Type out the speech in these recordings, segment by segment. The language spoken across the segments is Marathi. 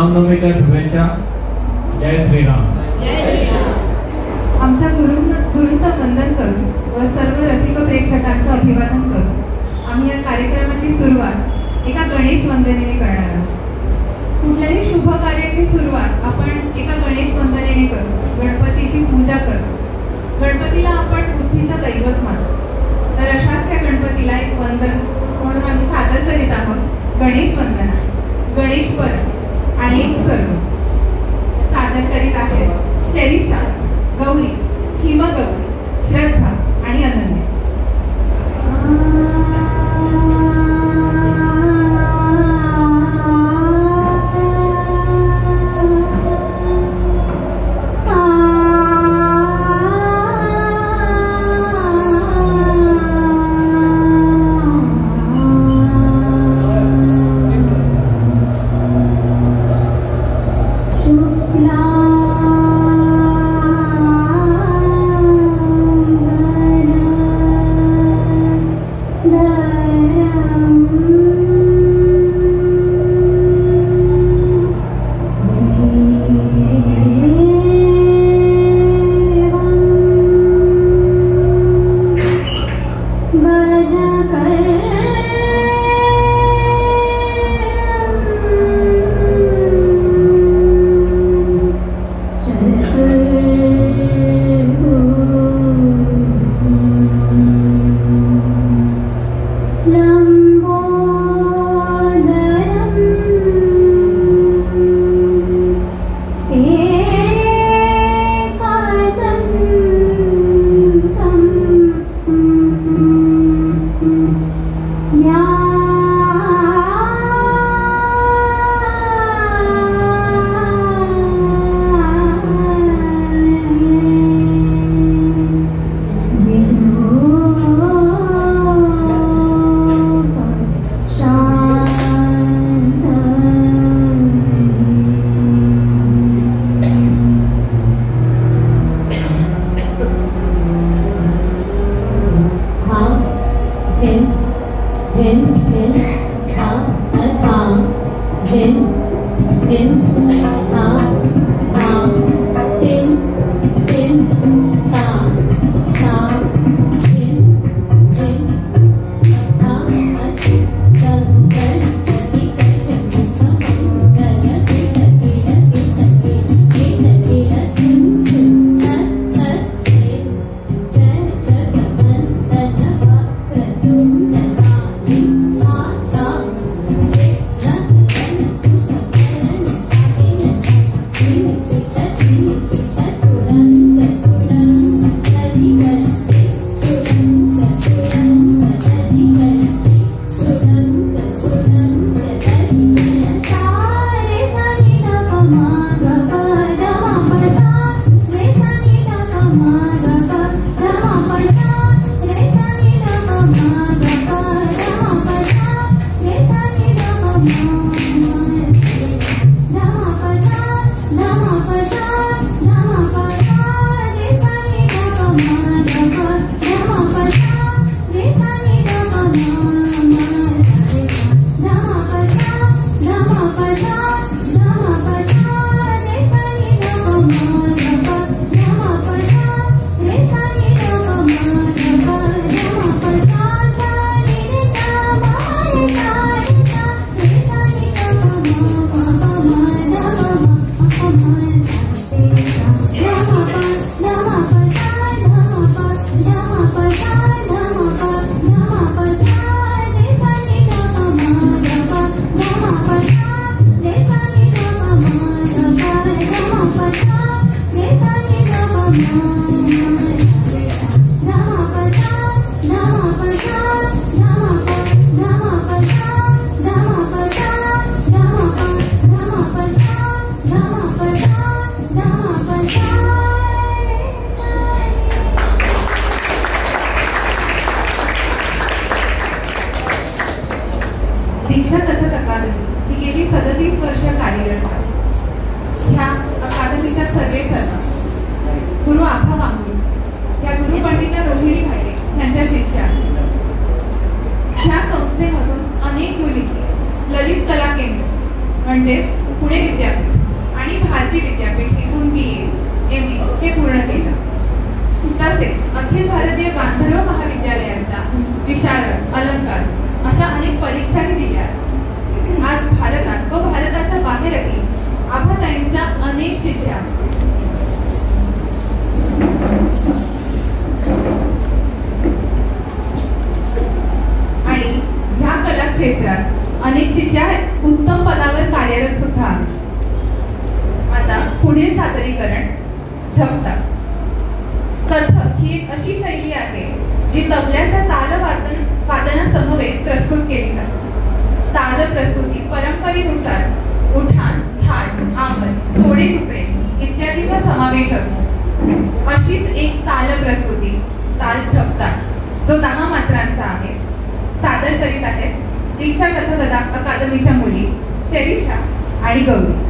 रामनवमीच्या शुभेच्छा. जय श्रीराम. आमच्या गुरूंचं वंदन करून व सर्व रसिक प्रेक्षकांचं अभिवादन करून आम्ही या कार्यक्रमाची सुरुवात एका गणेश वंदनेने करणार आहोत. कुठल्याही शुभ कार्याची सुरुवात आपण एका गणेश वंदनेने करू. गणपतीची पूजा करू. गणपतीला आपण बुद्धीचं दैवत मानतो. तर अशाच या गणपतीला एक वंदन म्हणून आम्ही सादर करीत आहोत गणेश वंदना. गणेश्वर आणि एक सर्व सादर करीत आहेत चरिषा, गौरी, हिमगौरी, श्रद्धा आणि अनन्या. दीक्षा कथक अकादमी ही गेली 37 वर्ष कार्यरत आहे. ह्या अकादमीच्या सर्वेसर्वा गुरु आभा वांगुर या गुरुपंडिता रोहिणी भाटे यांच्या शिष्या. ह्या संस्थेमधून अनेक मुली ललित कला केंद्र म्हणजेच पुणे विद्यापीठ क्षेत्रात अनेक शिष्या उत्तम पदावर कार्यरत सुद्धा आहेत. आता पुढील सादरीकरण झपता. कथक ही एक अशी शैली आहे जी तबल्याच्या ताल वादनासमवेत प्रस्तुत केली जाते. ताल प्रस्तुती परंपरेनुसार उठाण, थाट, आवाज, थोडे तुकडे इत्यादीचा समावेश असतो. अशीच एक ताल प्रस्तुती ताल झपता जो 10 मात्रांचा आहे सादर करीत आहेत दीक्षा कथक अकादमीच्या मुली चेरिशा आणि गौरी.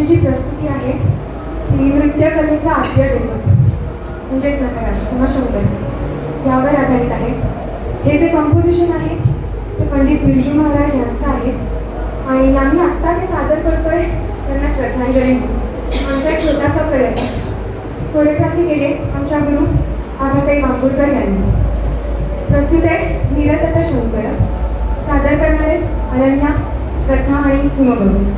आजची जी प्रस्तुती आहे ती नृत्यकलेचा आद्य दैवत म्हणजेच नटराज किंवा शंकर यावर आधारित आहे. हे जे कंपोजिशन आहे ते पंडित बिरजू महाराज यांचं आहे आणि आम्ही आत्ता ते सादर करतोय त्यांना श्रद्धांजली म्हणून. आमचा एक छोटासा प्रयत्न. कोरिओग्राफी केले आमच्या गुरु आभाताई बांबुरकर यांनी. प्रस्तुत आहे नीरदत्त शंकर. सादर करणारे अनन्या, श्रद्धा आणि हिमगौरी.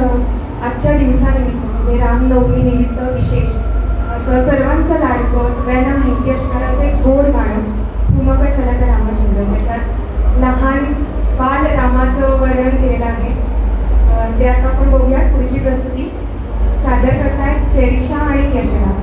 आजच्या दिवसानिमित्त म्हणजे रामनवमी निमित्त विशेष असं सर्वांचं लाडकं सगळ्यांना माहिती असणारं एक गोड गाणं ठुमक चलत रामचंद्र, त्याच्यात लहान बाल रामाचं वर्णन केलेलं आहे. ते आता आपण बघूयात. पुढची प्रस्तुती सादर करतायत चेरिशा आणि यशराज.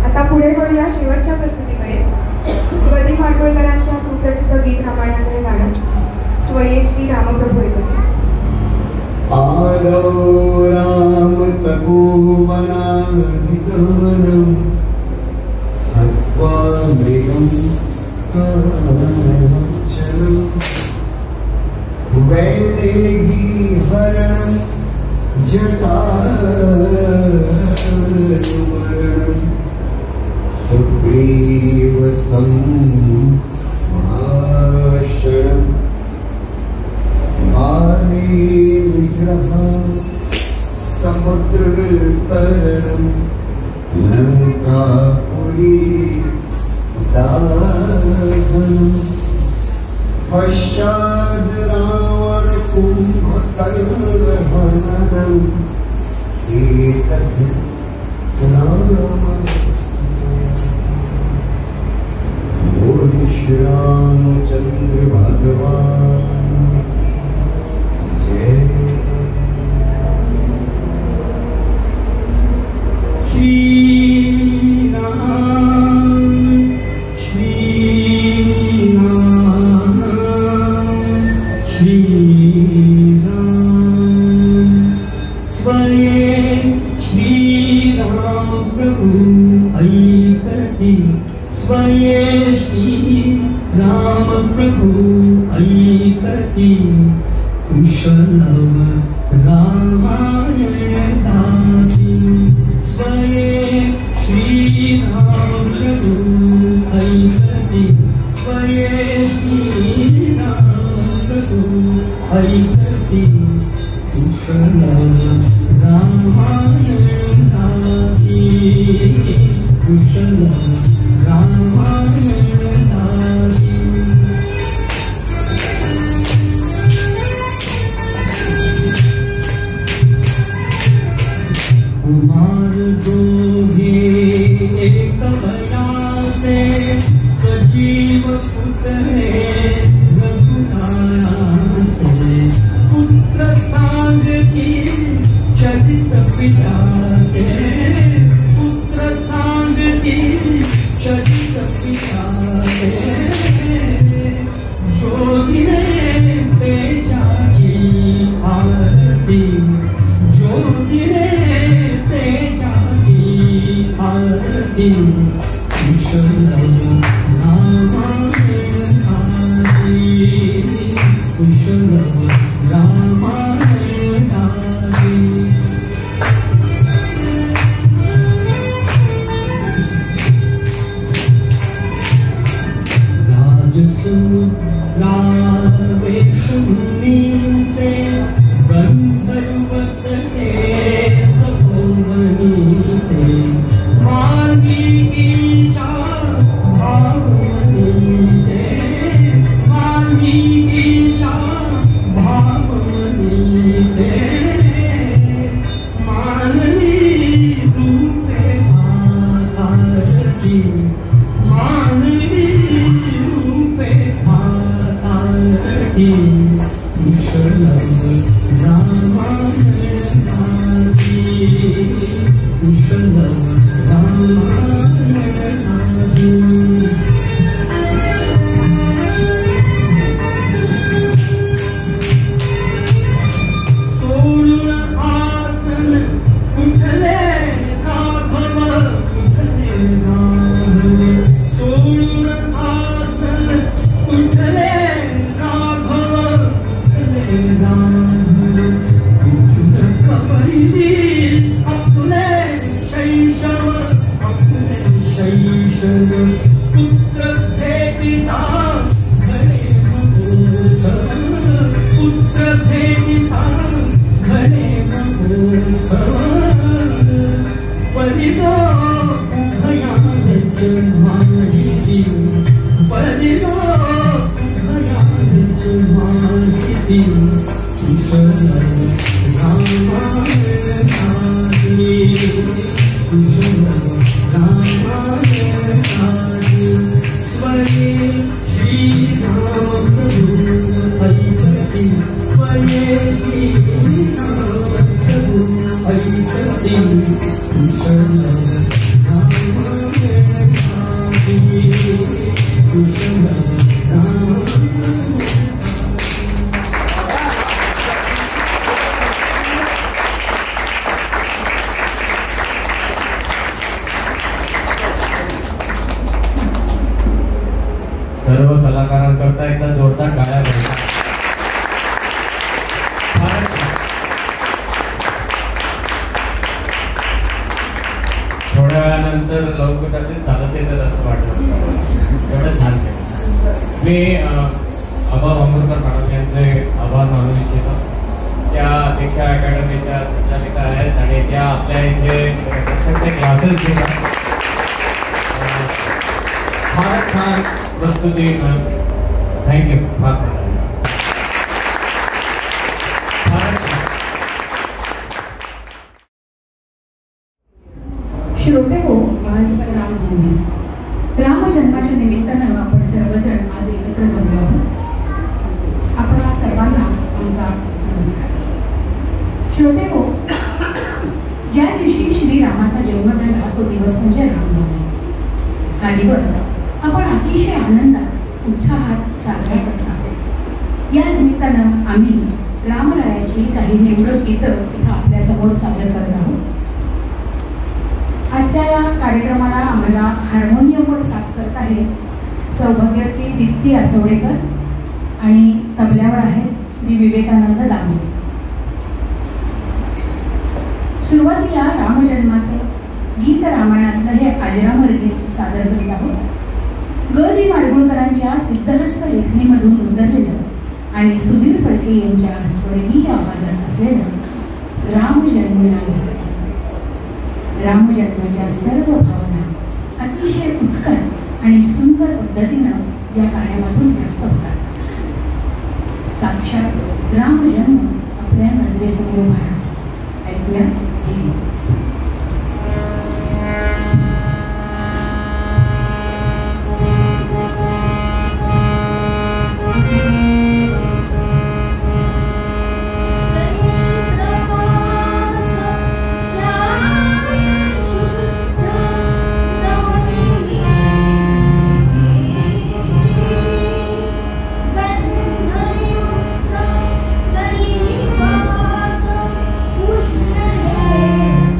आता पुढे वळूया शेवटच्या प्रस्तुतीकडे. गदी माडगुळकरांच्या सुप्रसिद्ध गीत रामायणातले गाणं स्वयेश्री रामप्रभू येतो. आदौ राम तपोवनाधिगमनम् हत्वा मृगं काञ्चनम् वैदेही हरणं जटायुमरणं सुग्रीवतं भाषणं बाले विग्रहं समुद्रतरणं लंकापुरी दाहनं पश्चाद् रावण कुम्भकर्णहननम् एतत् बोधि श्री रामचंद्र भगवान जय। श्री राम श्री राम श्री राम स्वयं श्री राम प्रभु ऐकति स्वयं श्री राम प्रभु ऐकति कुशलम रामायण दासी स्वयं श्री राम प्रभु ऐकति स्वयं श्री राम प्रभु ऐकति कुशलम रामायण दासी कुशलम रामायण दासी। कुमार गोहे एक बयासे सजीव पुत्र रघुनाथ से पुत्र सांग की चरित पिता के पुत्र सांग की चरित पिता के जोगिने तेजा की आरती जोगिने तेजा की आरती कुशलम रामायण आरती कुशलम रामायण आरती। राजसुरावेशमुनि से गंधर्वत के तपोवनी से मांगी की चाह भावनी से मांगी की चाह भावनी से माननी रूपे भारती माननी रूपे भारती कुशलम रामायण दासी कुशलम रामायण दासी। सोलुन आसन उठले राघव उठले राघव सोलुन आसन उठले राघव उठले राघव उठन कबरी अपने शैशव पुत्र थे पिता घरे महोत्सव पुत्र थे पिता घरे महोत्सव परिदो भयान जन्माहिती परिदो भयान जन्माहिती कुशलम रामायण दासी कुशलम रामायण दासी स्वयं श्री राम प्रभु ऐकति स्वयं श्री राम प्रभु ऐकति कुशलम रामायण दासी कुशलम रामायण। सर्व कलाकारांकरता एकदा जोरदार टाळ्या बजावा। थोड्या वेळानंतर लवकर चालत येतात असं वाटलं. एवढं छान केलं. मी आबा बांबुरकर मॅडम यांचे आभार मानू इच्छितो. त्या दीक्षा अकॅडमीच्या संचालिका आहेत आणि त्या आपल्या इथे प्रत्यक्ष क्लासेस घेतात. फार छान प्रस्तुती. थँक्यू. फार श्रोते हो, आज रामनवमी. रामजन्माच्या निमित्तानं आपण सर्वजण आज एकत्र जमलो आहोत. आपणा सर्वांना आमचा नमस्कार. श्रोते हो, ज्या दिवशी श्रीरामाचा जन्म झाला तो दिवस म्हणजे रामनवमी. हा दिवस आपण अतिशय आनंदात उत्साहात साजरा करत आहोत. या निमित्तानं आम्ही रामरायाची काही निवडक गीतं इथं आपल्या समोर सादर करत आहोत. आजच्या या कार्यक्रमाला आम्हाला हार्मोनियमवर साथ करत आहे सौभाग्यवती दीप्ती आसवडेकर आणि तबल्यावर आहेत श्री विवेकानंद दामले. सुरुवातीला रामजन्माचं गीत रामायणातलं हे अजरामर गीत सादर करीत आहोत. ग दी माडगुळकरांच्या सिद्धहस्त लेखणीमधून उतरलेलं आणि सुधीर फडके यांच्या स्वर्गीय आवाजात असलेलं रामजन्मला. रामजन्माच्या सर्व भावना अतिशय उत्कट आणि सुंदर पद्धतीनं या गाण्यामधून व्यक्त होतात. साक्षात रामजन्म आपल्या नजरेसमोर उभा आहे. ऐकूया हे गीत. उष्ण है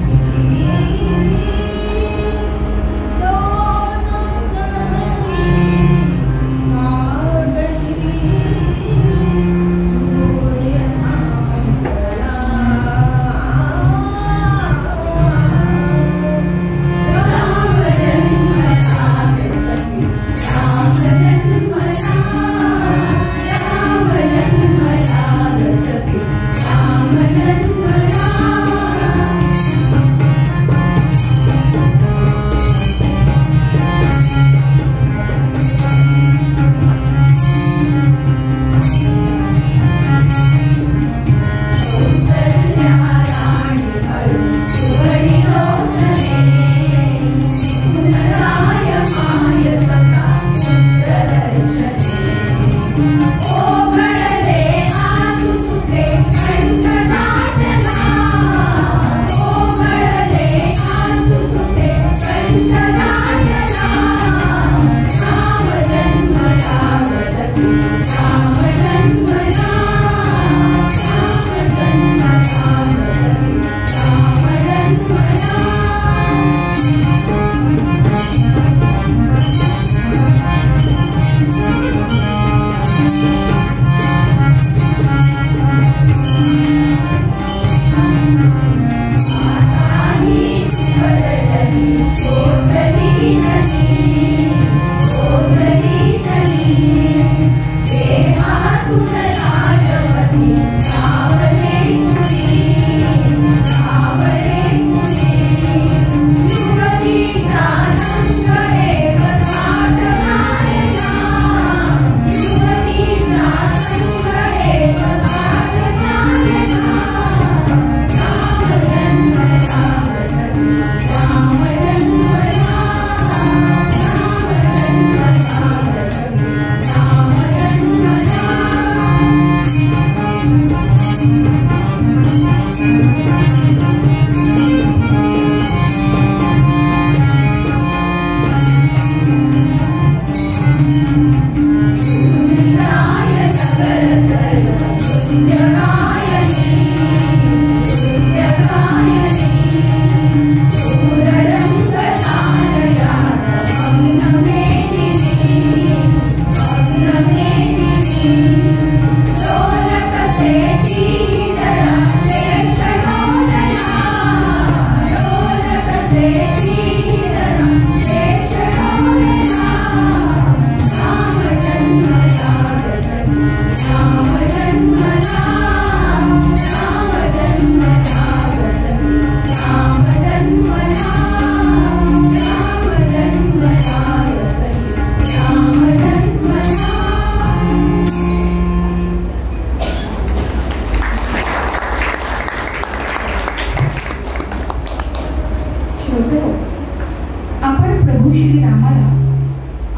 आपण प्रभू श्रीरामाला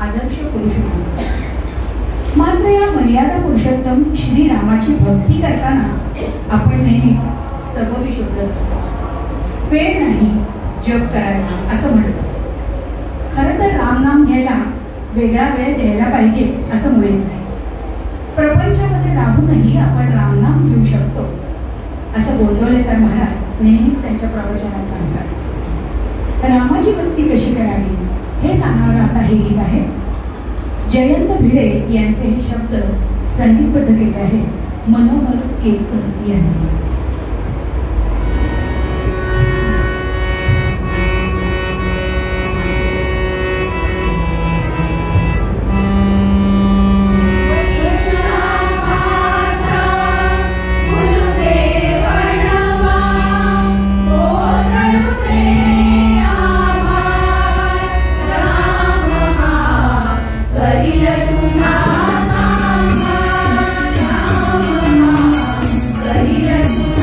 आदर्श पुरुष मानतो. मात्र या मर्यादा पुरुषोत्तम श्रीरामाची भक्ती करताना आपण नेहमीच सबबी शोधत असतो. वेळ नाही जप करायला असं म्हणत असतो. खरं तर रामनाम घ्यायला वेगळा वेळ द्यायला पाहिजे असं मुळीच नाही. प्रपंचामध्ये राहूनही आपण रामनाम घेऊ शकतो असं गोंदवलेकर महाराज नेहमीच त्यांच्या प्रवचनात सांगतात. रामाची भक्ती कशी करावी हे सांगणारं आता हे गीत आहे. जयंत भिडे यांचे हे शब्द संगीतबद्ध केले आहेत मनोहर केतकर यांनी. Thank you.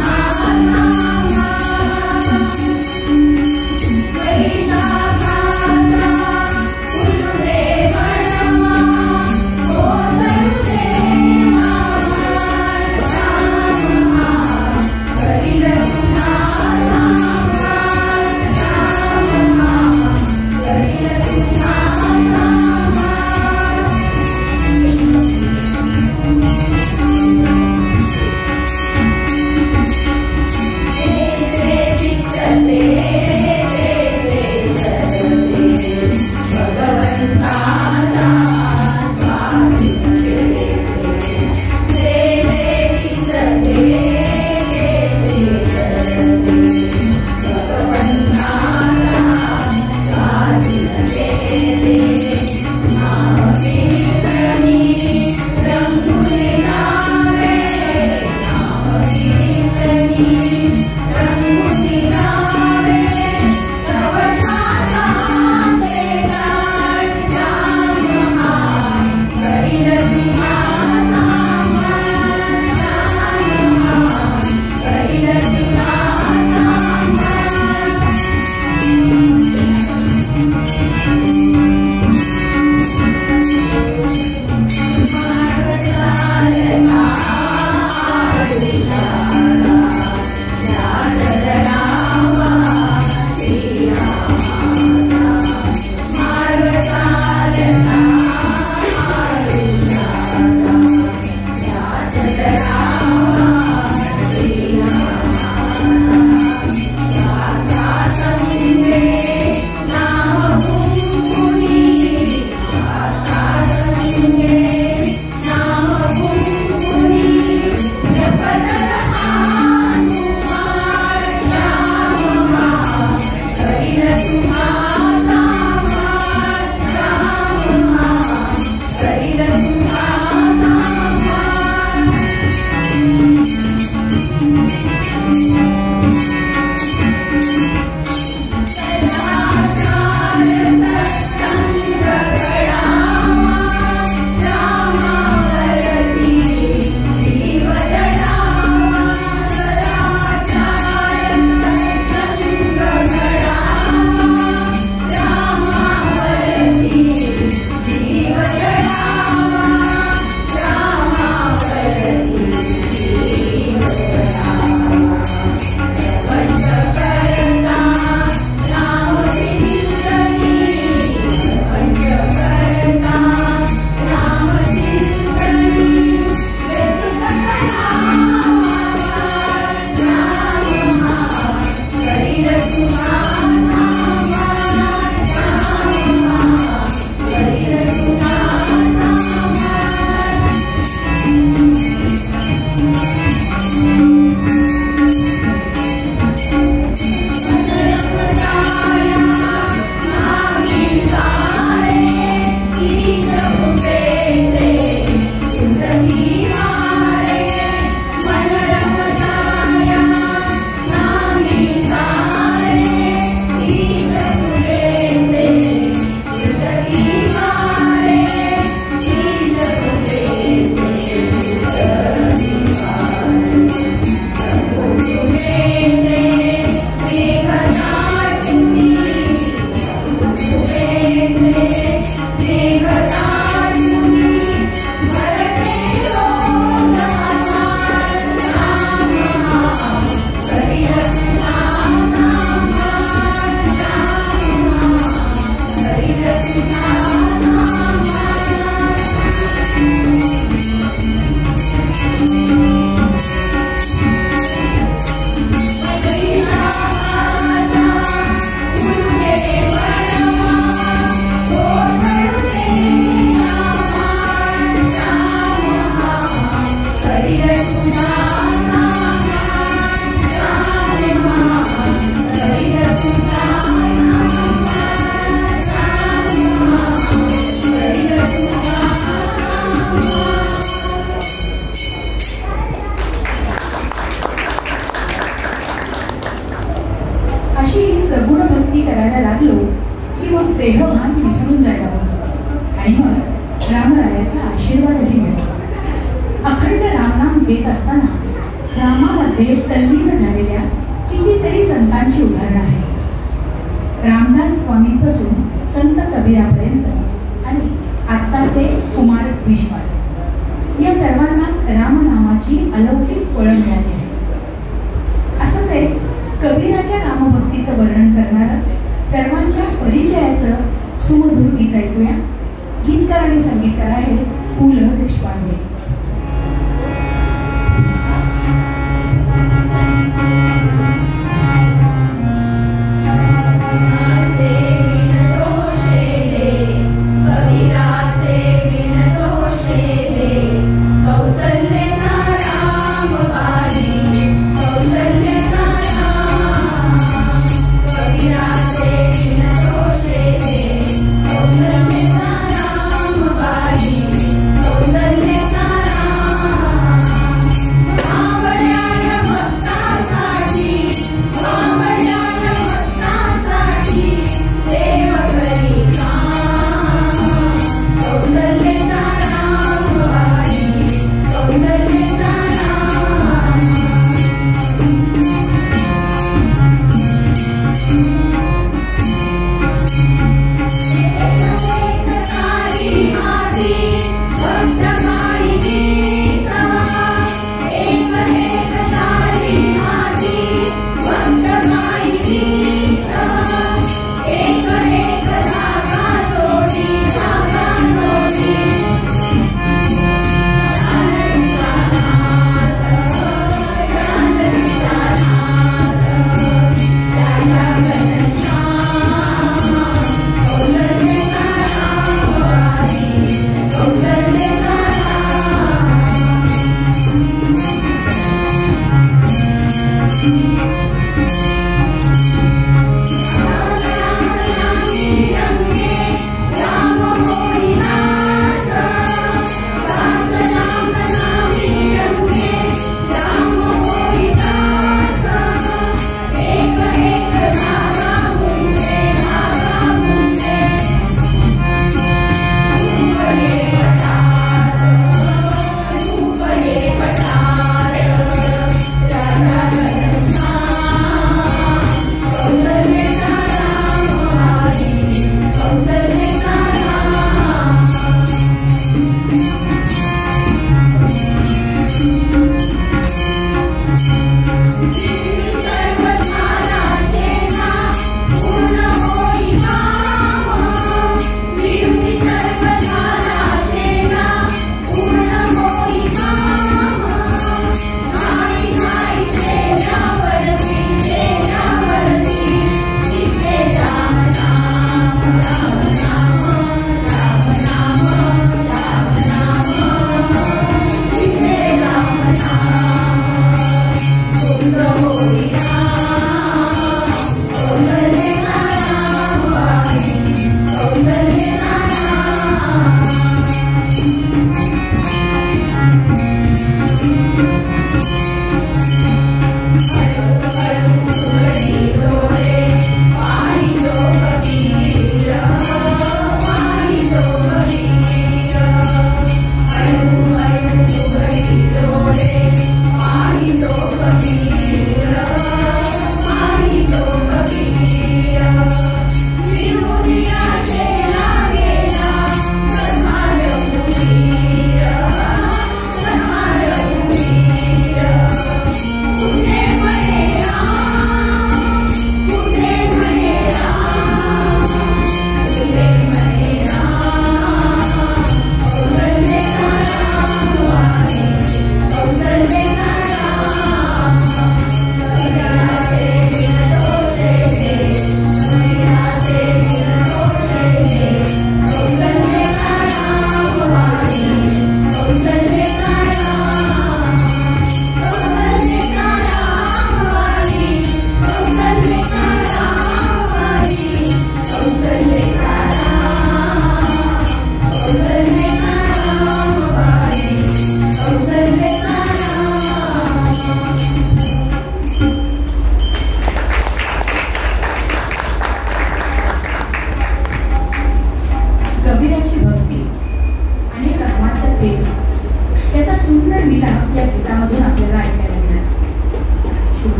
अशी ही सगुण भक्ती करायला लागलो की मग देहभान विसरून जायला हवं आणि मग रामरायाचा आशीर्वादही मिळतो. अखंड रामनाम घेत असताना रामामध्ये तल्लीन झालेल्या कितीतरी संतांची उदाहरणं आहेत. रामदास स्वामींपासून संत कबीरापर्यंत आणि आत्ताचे कुमार विश्वास या सर्वांनाच रामनामाची अलौकिक फळं मिळाली आहेत. असंच एक कबीराच्या रामभक्तीचं वर्णन करणारं सर्वांच्या परिचयाचं सुमधुर गीत ऐकूया. गीतकार आणि संगीतकार आहे पु ल देशपांडे. कौशल्य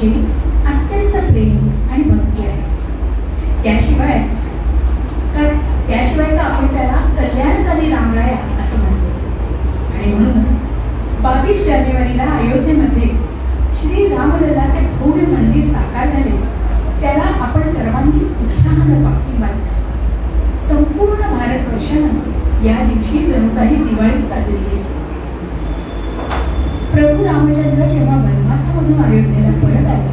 रामाविषयी अत्यंत प्रेम आणि भक्ती आहे. त्याशिवाय का आपण त्याला कल्याणकारी रामराया असं म्हणतो. आणि म्हणूनच 22 जानेवारीला अयोध्येमध्ये श्री रामलल्लाचे भव्य मंदिर साकार झाले, त्याला आपण सर्वांनी उत्साहानं पाठिंबा दिला. संपूर्ण भारतवर्षानं या दिवशी जणू काही दिवाळी साजरी केली. प्रभू रामचंद्र जेव्हा वनवासामधून अयोध्येला परत आले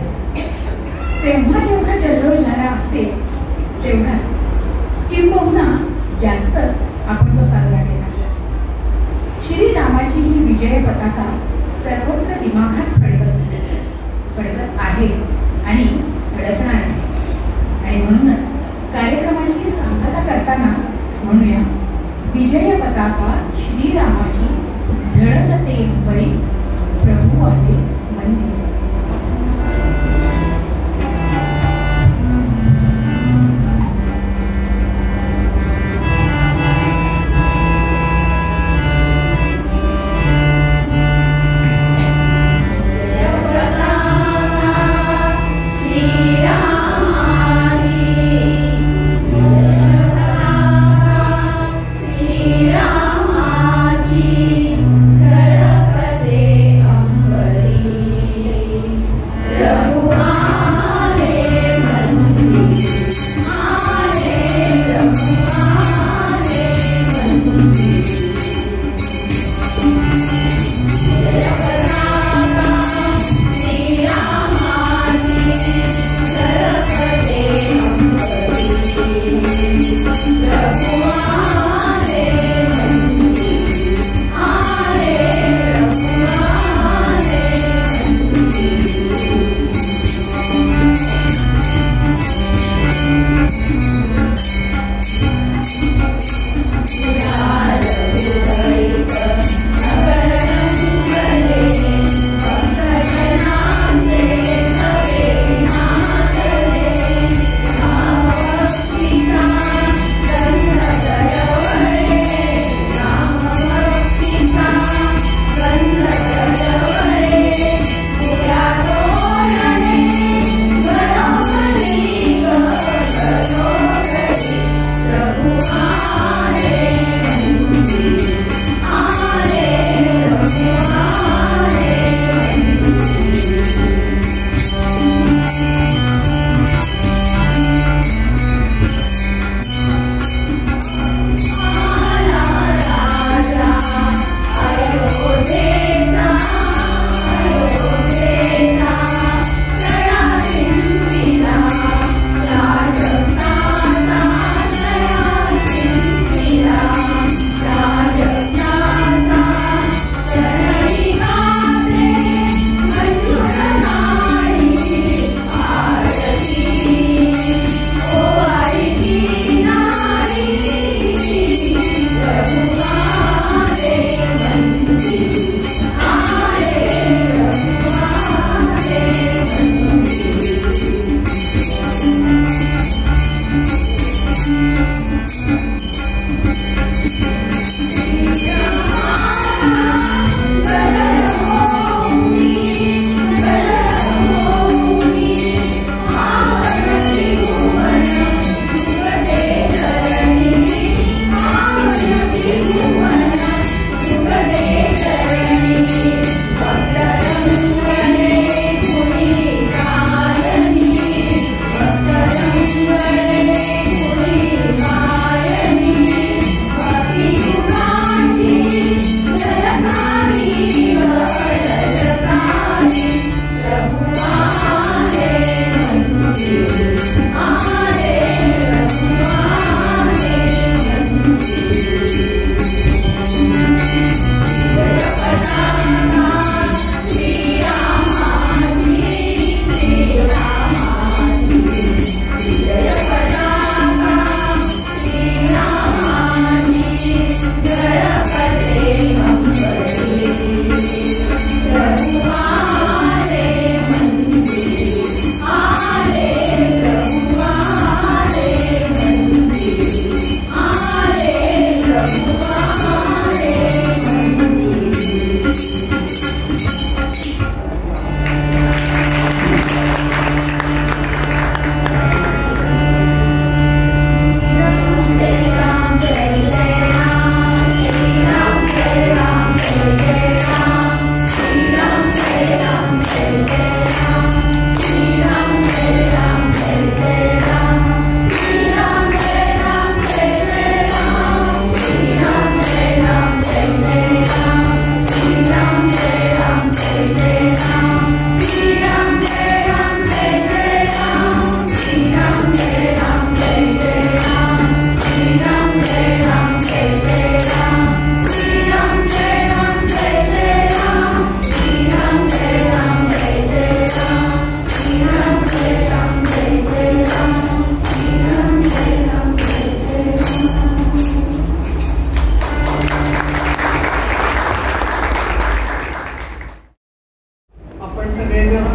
आपण सगळेजण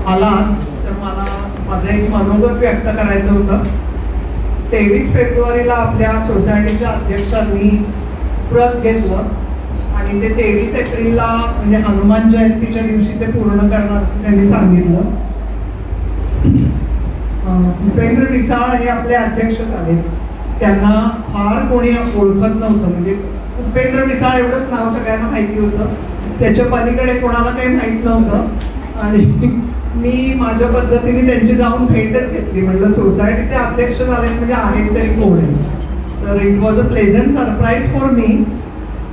आलात तर मला माझं एक मनोगत व्यक्त करायचं होतं. 23 फेब्रुवारीला आपल्या सोसायटीच्या अध्यक्षांनी व्रत घेतलं आणि ते 23 एप्रिलला म्हणजे हनुमान जयंतीच्या दिवशी ते पूर्ण करणार त्यांनी सांगितलं. उपेंद्र मिसाळ हे आपले अध्यक्ष झाले. त्यांना फार कोणी ओळखत नव्हतं, म्हणजे उपेंद्र मिसाळ एवढंच नाव सगळ्यांना माहिती होतं, त्याच्या पलीकडे कोणाला काही माहीत नव्हतं. आणि मी माझ्या पद्धतीने त्यांची जाऊन भेटच घेतली. म्हटलं सोसायटीचे अध्यक्ष झाले म्हणजे आहेत तरी कोण आहे. तर it was a pleasant surprise for me.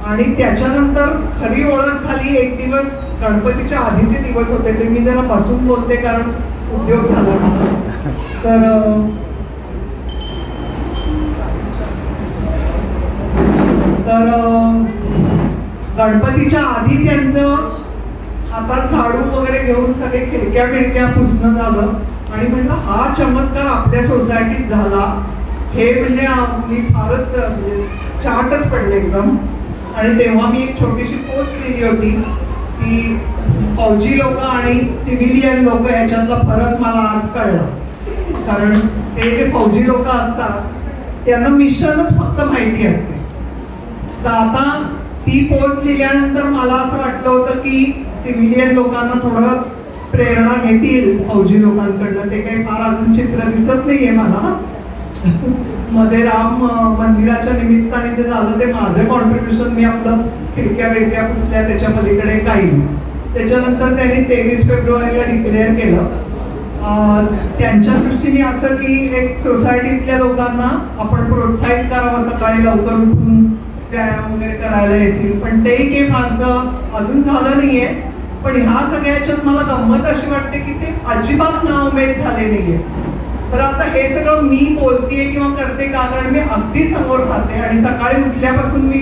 आणि त्याच्यानंतर खरी ओळख झाली एक दिवस गणपतीच्या आधीचे दिवस होते ते. मी जरा बसून बोलते कारण उद्योग झाला माझा. तर गणपतीच्या आधी त्यांचं हातात झाडू वगैरे घेऊन सगळे खिडक्या बिडक्या पुसणं झालं. आणि म्हटलं हा चमत्कार आपल्या सोसायटीत झाला हे म्हणजे मी फारच चाटच पडले एकदम. आणि तेव्हा मी एक छोटीशी पोस्ट लिहिली होती की फौजी लोक आणि सिव्हिलियन लोक ह्याच्यातला फरक मला आज कळला. कारण ते जे फौजी लोक असतात त्यांना मिशनच फक्त माहिती असते. तर आता ती पोस्ट लिहिल्यानंतर मला असं वाटलं होतं की सिव्हिलियन लोकांना थोडं प्रेरणा घेतील फौजी लोकांकडनं. ते काही फार अजून चित्र दिसत नाहीये मला. मध्ये राम मंदिराच्या निमित्ताने जे झालं ते माझं कॉन्ट्रीब्युशन, मी आपलं खिडक्या बिडक्या पुसल्या, त्याच्या पलीकडे काही नाही. त्याच्यानंतर त्यांनी 23 फेब्रुवारीला डिक्लेअर केलं. त्यांच्या दृष्टीने असं की एक सोसायटीतल्या लोकांना आपण प्रोत्साहित करावं, सकाळी लवकर उठून व्यायाम वगैरे करायला येतील. पण तेही काही फारसं अजून झालं नाहीये. पण ह्या सगळ्याच्यात मला गंमत अशी वाटते की ते अजिबात नाउमेद झाले नाहीये. तर आता हे सगळं मी बोलतेय किंवा करते का, कारण मी अगदी समोर राहते आणि सकाळी उठल्यापासून मी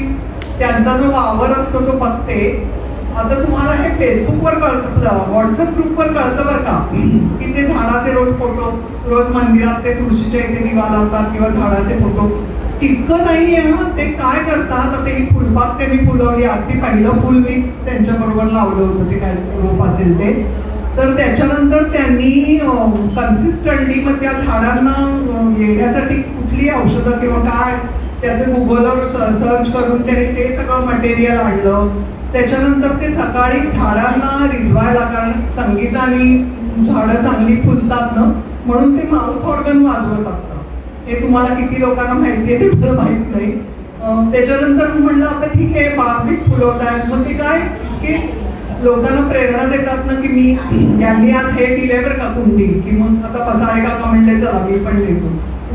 त्यांचा जो वावर असतो तो बघते. आता तुम्हाला हे फेसबुकवर कळतं, व्हॉट्सअप ग्रुपवर कळतं बरं का की ते झाडाचे रोज फोटो, रोज मंदिरात ते तुळशीच्या इथे दिवा लावतात किंवा झाडाचे फोटो. तितकं नाहीये ना, ते काय करतात. आता ही फुलबाग त्यांनी फुलवली, अगदी पहिलं फुल मिक्स त्यांच्या बरोबर लावलं होतं, ते काय रोप असेल ते. तर त्याच्यानंतर त्यांनी कन्सिस्टंटली मग त्या झाडांना येण्यासाठी कुठली औषधं किंवा काय त्याचे गुगलवर सर्च करून त्यांनी ते सगळं मटेरियल आणलं. त्याच्यानंतर ते सकाळी झाडांना रिझवायला, कारण संगीताने झाडं चांगली फुलतात ना, म्हणून ते माउथ ऑर्गन वाजवत असतात. हे तुम्हाला किती लोकांना माहिती आहे ते मला माहित नाही. त्याच्यानंतर म्हणलं आता ठीक आहे बागबीज फुलवतात, मग ते काय की लोकांना प्रेरणा देतात ना की मी यांनी आज हे दिले बरं का कुंडी, की मग आता पसाळे काका म्हणले चला मी पण देतो.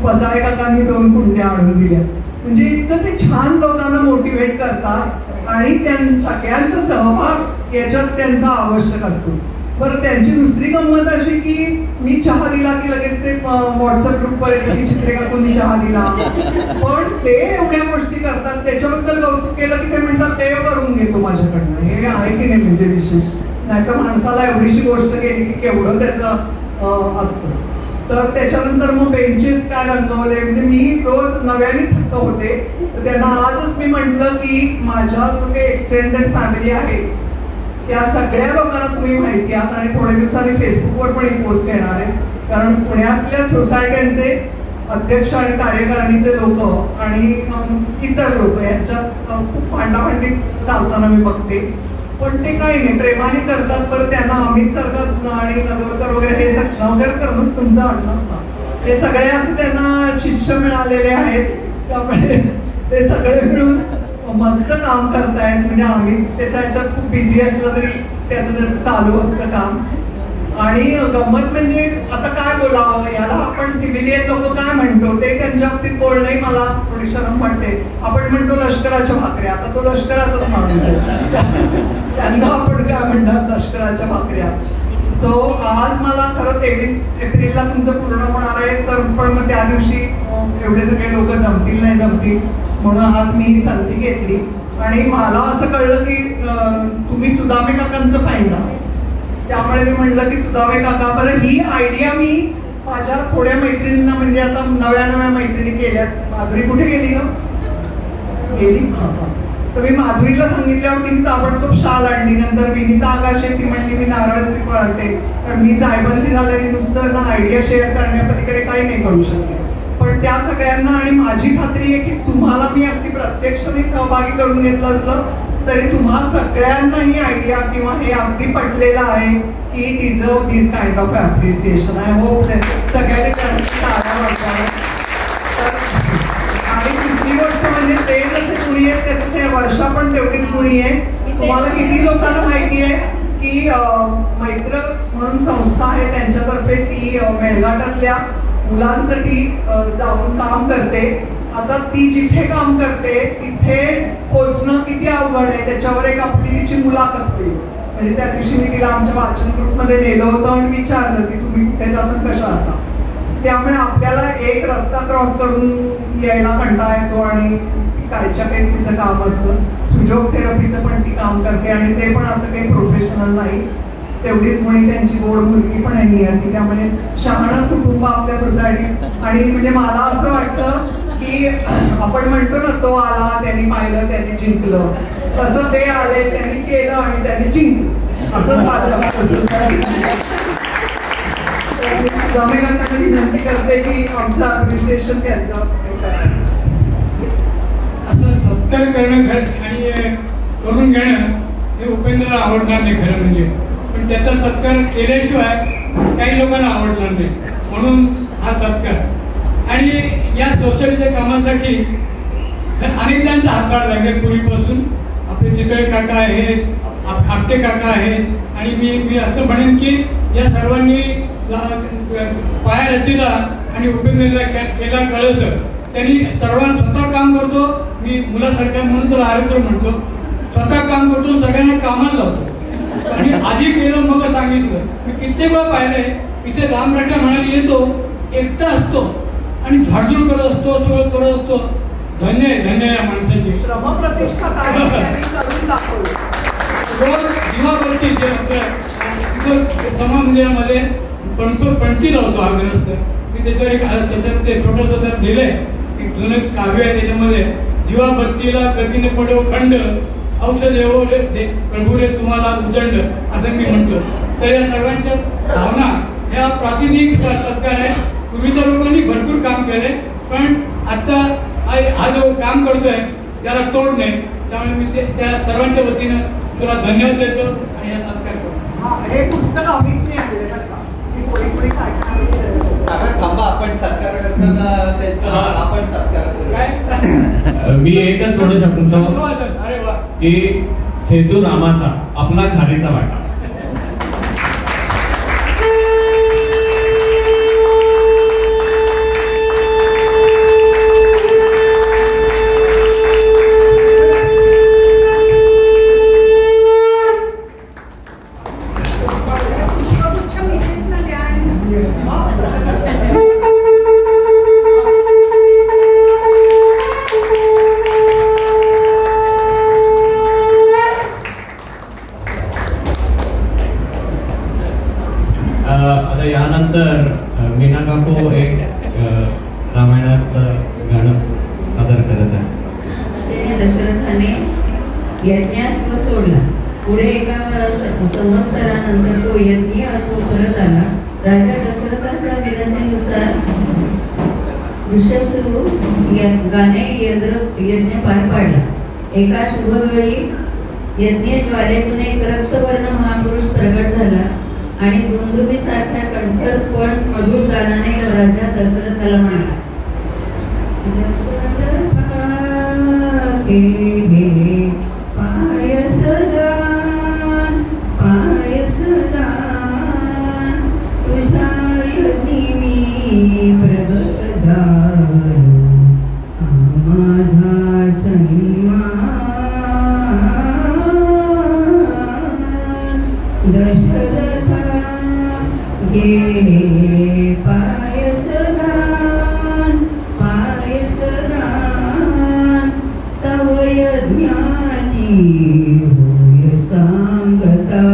पसाळे काकांनी 2 कुंड्या आणून दिल्या. म्हणजे इतकं ते छान लोकांना मोटिवेट करतात आणि सगळ्यांचा सहभाग याच्यात त्यांचा आवश्यक असतो. बरं त्यांची दुसरी गंमत अशी की मी चहा दिला की लगेच ते व्हॉट्सअप ग्रुपवर येतं की चित्रे काकूंनी चहा दिला. पण ते एवढ्या गोष्टी करतात, त्याच्याबद्दल कौतुक केलं की ते म्हणतात ते करून घेतो माझ्याकडनं. हे आहे की नाही म्हणजे विशेष. नाहीतर माणसाला एवढीशी गोष्ट केली की केवढं त्याचं असतं. तर त्याच्यानंतर मग बेंचेस काय रंगवले, म्हणजे मी रोज नव्याने थक्क होते. तर त्यांना आजच मी म्हटलं की माझ्या जो काही एक्सटेंडेड फॅमिली आहे त्या सगळ्या लोकांना तुम्ही माहिती आहात आणि थोड्या दिवसांनी फेसबुकवर पण एक पोस्ट येणार आहे. कारण पुण्यातल्या सोसायट्यांचे अध्यक्ष आणि कार्यकारिणीचे लोक आणि इतर लोक यांच्यात खूप भांडाभांडी चालताना मी बघते. पण ते काही नाही, प्रेमाने करतात. पण त्यांना अमित सरकार आणि नगरकर वगैरे हे नगरकरच तुमचं आणणं हे सगळे असं त्यांना शिष्य मिळालेले आहेत. त्यामुळे ते सगळे मिळून मस्त काम करतायत. म्हणजे आम्ही त्याच्या ह्याच्यात खूप बिझी असलं तरी त्याचं चालू असतं काम. आणि गंमत म्हणजे आता काय बोलावं, याला आपण सिव्हिलियन लोक काय म्हणतो ते त्यांच्या बाबतीत बोलणंही मला थोडी शरम वाटते. आपण म्हणतो लष्कराच्या भाकऱ्या, आता तो लष्कराचाच माणूस आहे, त्यांना आपण काय म्हणतात लष्कराच्या भाकऱ्या. सो आज मला खरं 23 एप्रिलला तुमचं पूर्ण होणार आहे. तर पण मग त्या दिवशी एवढे सगळे लोक जमतील नाही जमतील म्हणून आज मी ही संधी घेतली. आणि मला असं कळलं की तुम्ही सुदामे काकांचं पाहिलं, त्यामुळे मी म्हटलं की सुदामे काका. बरं ही आयडिया मी माझ्या थोड्या मैत्रिणींना, म्हणजे आता नव्या मैत्रिणी केल्यात. माधुरी कुठे गेली ना, गेली तर मी माधुरीला सांगितल्यावर तिने ताबडतोब शाल आणली. नंतर विनिता आगाशे ती म्हणली मी नारळच पिळते, कारण मी जायबंदी झालेली नुसतं ना आयडिया शेअर करण्यापलीकडे काही नाही करू शकते. पण त्या सगळ्यांना आणि माझी खात्री आहे की तुम्हाला मी अगदी प्रत्यक्षाने सहभागी करून घेतलं असलं तरी तुम्हा सगळ्यांना ही आयडिया किंवा हे अगदी पटलेलं आहे की deserve this kind of appreciation. I hope सगळ्यांनी आणि दुसरी गोष्ट म्हणजे ते जसे गुणी आहेत त्याचे वर्षा पण तेवढीच गुणी आहे. तुम्हाला किती लोकांना माहिती आहे की मैत्र म्हणून संस्था आहे त्यांच्यातर्फे ती मेळघाटातल्या मुलांसाठी जाऊन काम करते. आता ती जिथे काम करते तिथे पोचणं किती अवघड आहे त्याच्यावर एक आपली तिची मुलाखत होईल. म्हणजे त्या दिवशी मी तिला आमच्या वाचन ग्रुपमध्ये नेलं होतं आणि विचारलं की तुम्ही कुठे जाता कशा आता. त्यामुळे आपल्याला एक रस्ता क्रॉस करून यायला कंटाळा येतो आणि कायच्या काही तिचं काम असतं. सुजोग थेरपीचं पण ती काम करते आणि ते पण असं काही प्रोफेशनल नाही. तेवढीच म्हणे त्यांची गोड मुलगी पण आहे नियती. त्यामुळे शहाणं कुटुंब आपल्या सोसायटीत. आणि म्हणजे मला असं वाटतं की आपण म्हणतो ना तो आला त्यांनी पाहिलं त्यांनी जिंकलं, तसं ते आले त्यांनी केलं आणि त्यांनी जिंकलं असं जमेकांना विनंती करते की आमचं ॲप्रिसिएशन त्यांचं असं सत्कार करणं आणि करून घेणं हे उपेंद्रला आवडणार नाही खरं म्हणजे. पण त्याचा सत्कार केल्याशिवाय काही लोकांना आवडणार नाही, म्हणून हा सत्कार. आणि या सोसायटीच्या कामासाठी अनेक जणांचा हातभार लागले पूर्वीपासून. आपले चितळे काका आहेत, आपटे काका आहेत आणि मी असं म्हणेन की या सर्वांनी पाया रचीला आणि उपेंद्रला केला कळस. त्यांनी सर्वांना स्वतः काम करतो. मी मुलासारखा म्हणून तर आरोग्य म्हणतो. स्वतः काम करतो, सगळ्यांना कामाला लावतो. आणि आधी केलं मग सांगितलं. मी कित्येक वेळा पाहिलंय इथे रामराठा म्हणाले येतो, एकटा असतो आणि झाडझूड करत असतो, सगळं करत असतो. धन्य आहे, धन्य आहे या माणसाची. श्रमप्रतिष्ठा रोज दिवाबत्ती जे असतं समा मंदिरामध्ये पणती लावतो हा ग्रंथ. मी त्याच्यावर ते छोटंसं तर दिलंय, एक जुनं काव्य आहे त्याच्यामध्ये. दिवाबत्तीला गतीने पडो खंड, औषध येवो प्रभूरे तुम्हाला उदंड, असं मी म्हणतो. तर या सर्वांच्या भावना ह्या प्रातिनिधिक सत्कार आहे. पूर्वीच्या लोकांनी भरपूर काम केले, पण आता हा जो काम करतोय त्याला तोड नाही. त्यामुळे मी त्या सर्वांच्या वतीनं तुला धन्यवाद देतो आणि या सत्कार करतो. हे पुस्तक अभिज्ञ आहे थांबा, आपण सत्कार करताना त्यांचा आपण सत्कार करू. मी एकच म्हणू शकतो की सेतू रामाचा आपला खारीचा वाटा. आता यानंतर मीना काकू एक रामायणातलं गाणं सादर करत आहे. दशरथाने यज्ञाश्व सोडला. पुढे एका संवत्सरानंतर तो यज्ञ अश्व परत आला. राजा दशरथाच्या विनंतीनुसार ऋषसुरू गाणे यज्ञ पार पाडला. एका शुभवेळी यज्ञ ज्वालेतून एक रक्तवर्ण महापुरुष प्रगट झाला आणि दुंदुभीसारख्या कंठर पण मधुर गानाने राजा दशरथाला म्हणाला, पायसदान पायसदान तुझ्या यज्ञी मी प्रगट झालो. माझा सन्मान दशरथा घे पायसदान पायसदान तव यज्ञाची होय सांगता.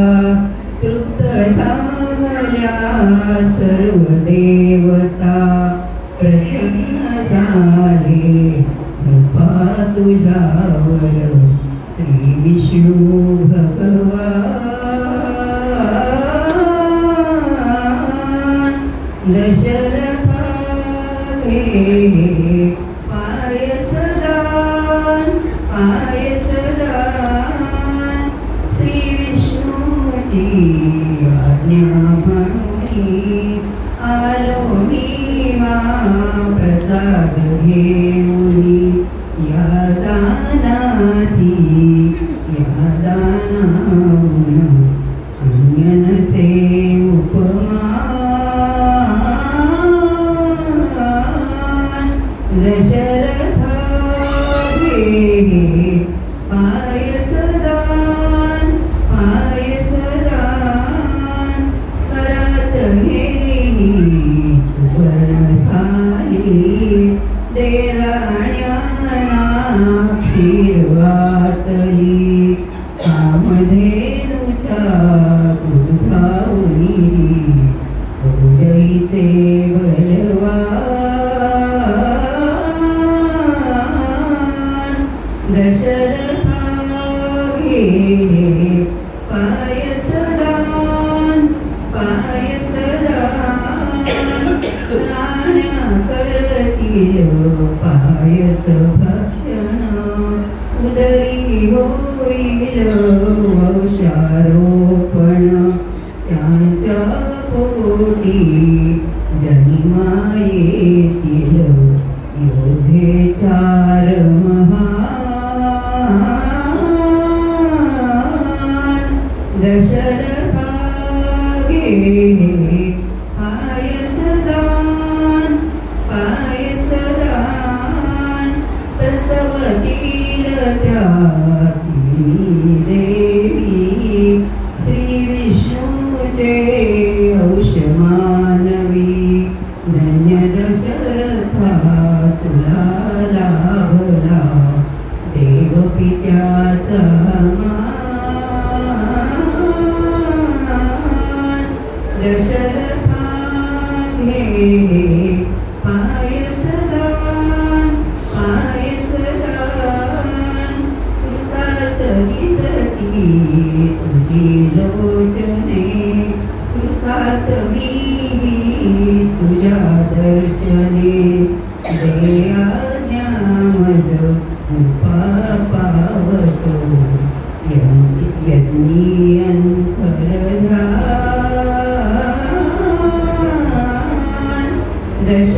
तृप्त झाल्या सर्व देवता प्रसन्न झाले कृपा तुझ्यावर विष्णु भगवान दशरथागे पायसदान पायसदान श्री विष्णूची आज्ञा म्हणून आलो मी प्रसाद घेऊनी या दानासी या दानाहून अन्य नसे उपमान दशरथागे पायसदान पायसदान करात घेई देराण्याना क्षीरवातली कामधेनुच्या दुधावली उदयीचे बलवान दशरथागे पायसदान पायसदान राण्या करतील पायस भक्षण उदरी होईल वंशारोपण त्यांच्या पोटी जन्मा येतील योधे चार महान दशरथागे पायसदान पायसदान प्रसवतील त्या देवी श्री विष्णूचे औषमानवी धन्य दशरथा तुला लाभला देवपित्याचा मान दशरथागे पायसदान पायसदान कृतात दिसती तुझी लोचने कृतात मी तुझ्या दर्शने दे आज्ञा मज पावतो यज्ञी अंतरधान दश